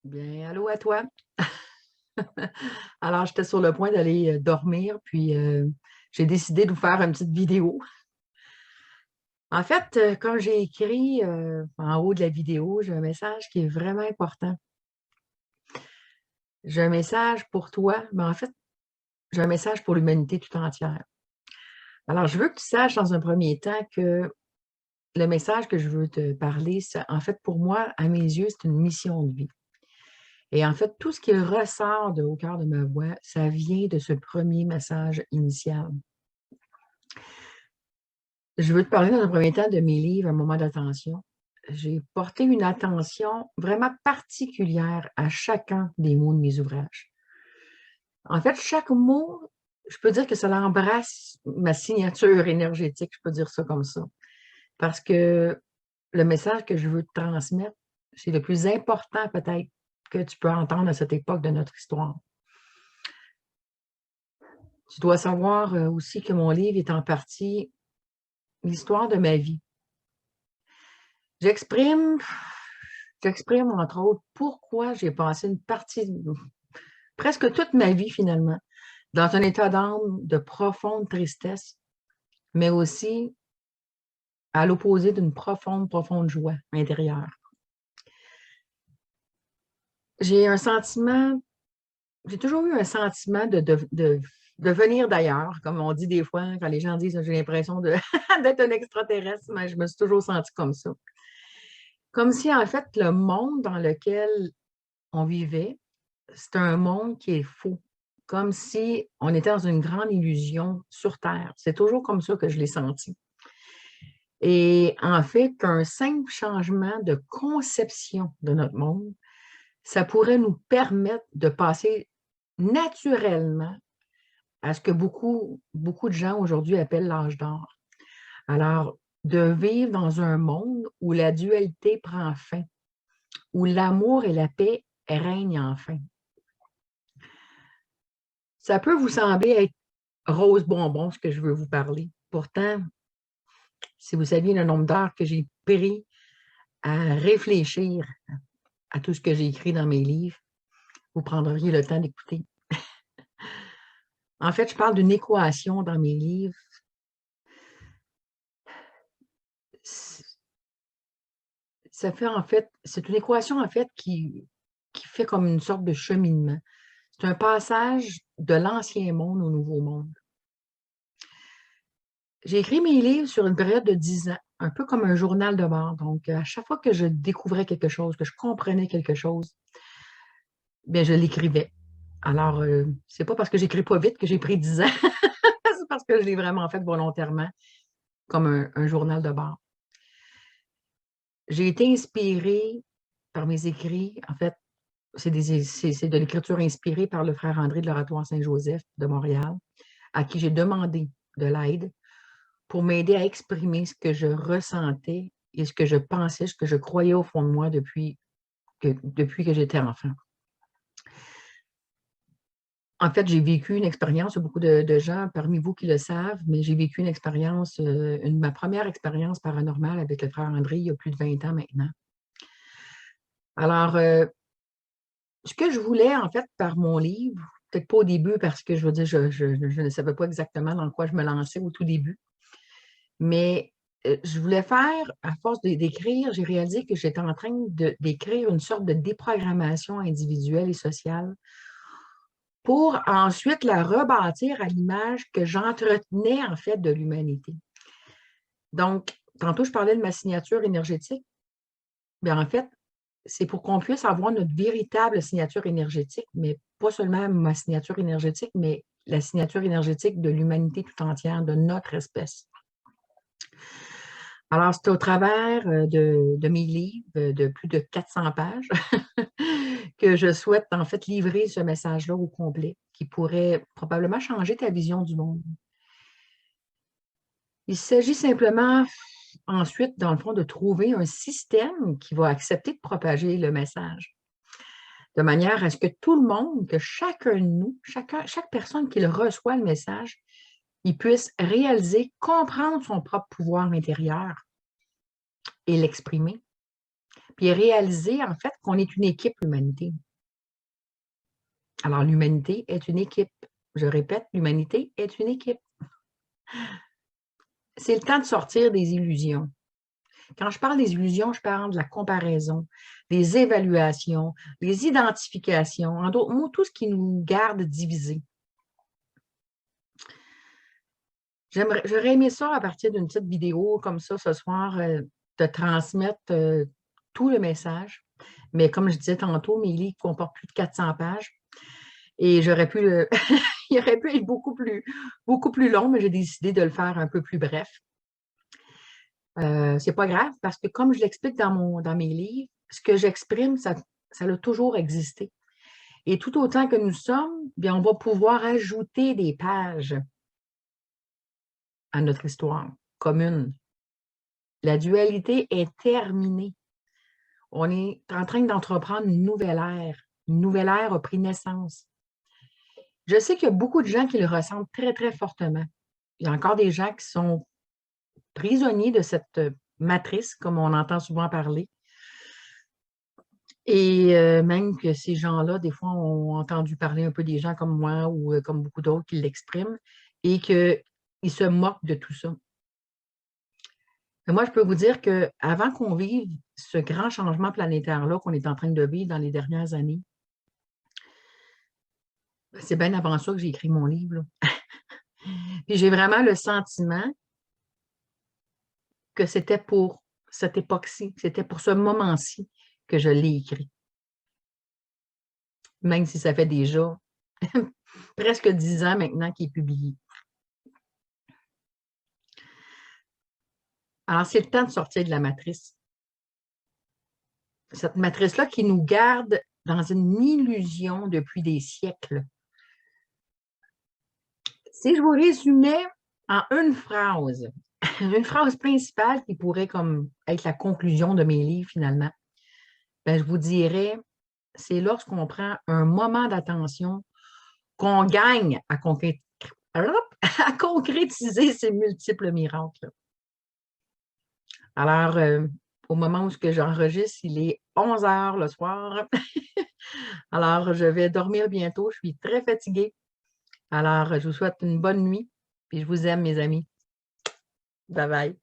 Bien, allô à toi. Alors, j'étais sur le point d'aller, dormir, puis, j'ai décidé de vous faire une petite vidéo. En fait, comme j'ai écrit, en haut de la vidéo, j'ai un message qui est vraiment important. J'ai un message pour toi, mais en fait, j'ai un message pour l'humanité tout entière. Alors, je veux que tu saches dans un premier temps que le message que je veux te parler, ça en fait, pour moi, à mes yeux, c'est une mission de vie. Et en fait, tout ce qui ressort de au cœur de ma voix, ça vient de ce premier message initial. Je veux te parler dans un premier temps de mes livres, Un moment d'attention. J'ai porté une attention vraiment particulière à chacun des mots de mes ouvrages. En fait, chaque mot, je peux dire que ça embrasse ma signature énergétique, je peux dire ça comme ça. Parce que le message que je veux te transmettre, c'est le plus important peut-être que tu peux entendre à cette époque de notre histoire. Tu dois savoir aussi que mon livre est en partie l'histoire de ma vie. J'exprime j'exprime entre autres pourquoi j'ai passé une partie presque toute ma vie finalement, dans un état d'âme de profonde tristesse, mais aussi à l'opposé d'une profonde, profonde joie intérieure. J'ai un sentiment j'ai toujours eu un sentiment de venir d'ailleurs, comme on dit des fois, quand les gens disent: «J'ai l'impression de d'être un extraterrestre», mais je me suis toujours sentie comme ça. Comme si en fait le monde dans lequel on vivait, c'est un monde qui est faux, comme si on était dans une grande illusion sur terre. C'est toujours comme ça que je l'ai senti et en fait, qu'un simple changement de conception de notre monde, ça pourrait nous permettre de passer naturellement à ce que beaucoup de gens aujourd'hui appellent l'âge d'or. Alors, de vivre dans un monde où la dualité prend fin, où l'amour et la paix règnent enfin. Ça peut vous sembler être rose bonbon, ce que je veux vous parler. Pourtant, si vous saviez le nombre d'heures que j'ai pris à réfléchir à tout ce que j'ai écrit dans mes livres, vous prendriez le temps d'écouter. En fait, je parle d'une équation dans mes livres. C Ça fait en fait c'est une équation en fait qui fait comme une sorte de cheminement. C'est un passage de l'ancien monde au nouveau monde. J'ai écrit mes livres sur une période de 10 ans, un peu comme un journal de bord. Donc, à chaque fois que je découvrais quelque chose, que je comprenais quelque chose, bien, je l'écrivais. Alors, c'est pas parce que j'écris pas vite que j'ai pris 10 ans, c'est parce que je l'ai vraiment fait volontairement, comme un journal de bord. J'ai été inspirée par mes écrits. En fait, c'est de l'écriture inspirée par le frère André de l'Oratoire Saint-Joseph de Montréal, à qui j'ai demandé de l'aide pour m'aider à exprimer ce que je ressentais et ce que je pensais, ce que je croyais au fond de moi depuis que j'étais enfant. En fait, j'ai vécu une expérience, il y a beaucoup de gens parmi vous qui le savent, mais j'ai vécu une expérience, ma première expérience paranormale avec le frère André, il y a plus de 20 ans maintenant. Alors, ce que je voulais en fait par mon livre, peut-être pas au début parce que je veux dire, je ne savais pas exactement dans quoi je me lançais au tout début, mais, je voulais faire à force d'écrire, j'ai réalisé que j'étais en train d'écrire une sorte de déprogrammation individuelle et sociale pour ensuite la rebâtir à l'image que j'entretenais en fait de l'humanité. Donc, tantôt je parlais de ma signature énergétique, bien en fait, c'est pour qu'on puisse avoir notre véritable signature énergétique, mais pas seulement ma signature énergétique, mais la signature énergétique de l'humanité tout entière, de notre espèce. Alors, c'est au travers, de mes livres, de plus de 400 pages que je souhaite en fait livrer ce message-là au complet, qui pourrait probablement changer ta vision du monde. Il s'agit simplement ensuite, dans le fond, de trouver un système qui va accepter de propager le message, de manière à ce que tout le monde, que chacun de nous, chaque personne qui le reçoit le message, il puisse réaliser, comprendre son propre pouvoir intérieur et l'exprimer. puis réaliser en fait qu'on est une équipe, l'humanité. Alors, l'humanité est une équipe. Je répète, l'humanité est une équipe. C'est le temps de sortir des illusions. Quand je parle des illusions, je parle de la comparaison, des évaluations, des identifications, en d'autres mots, tout ce qui nous garde divisés. J'aurais aimé ça à partir d'une petite vidéo comme ça ce soir, de transmettre tout le message. Mais comme je disais tantôt, mes livres comportent plus de 400 pages et j'aurais pu il aurait pu être beaucoup plus long, mais j'ai décidé de le faire un peu plus bref. C'est pas grave parce que comme je l'explique dans mes livres, ce que j'exprime, ça a toujours existé. Et tout autant que nous sommes, bien, on va pouvoir ajouter des pages à notre histoire commune. La dualité est terminée. On est en train d'entreprendre une nouvelle ère. Une nouvelle ère a pris naissance. Je sais qu'il y a beaucoup de gens qui le ressentent très, très fortement. Il y a encore des gens qui sont prisonniers de cette matrice, comme on entend souvent parler. Et même que ces gens-là, des fois, ont entendu parler un peu des gens comme moi ou comme beaucoup d'autres qui l'expriment et qu'ils se moquent de tout ça. Mais moi, je peux vous dire qu'avant qu'on vive ce grand changement planétaire-là qu'on est en train de vivre dans les dernières années, c'est bien avant ça que j'ai écrit mon livre. Puis j'ai vraiment le sentiment que c'était pour cette époque-ci, c'était pour ce moment-ci que je l'ai écrit. Même si ça fait déjà presque 10 ans maintenant qu'il est publié. Alors, c'est le temps de sortir de la matrice. Cette matrice-là qui nous garde dans une illusion depuis des siècles. Si je vous résumais en une phrase principale qui pourrait comme être la conclusion de mes livres finalement, ben, je vous dirais, c'est lorsqu'on prend un moment d'attention qu'on gagne à concrétiser ces multiples miracles. Alors, au moment où j'enregistre, il est 11 heures le soir. Alors, je vais dormir bientôt. Je suis très fatiguée. Alors, je vous souhaite une bonne nuit. Puis je vous aime, mes amis. Bye bye.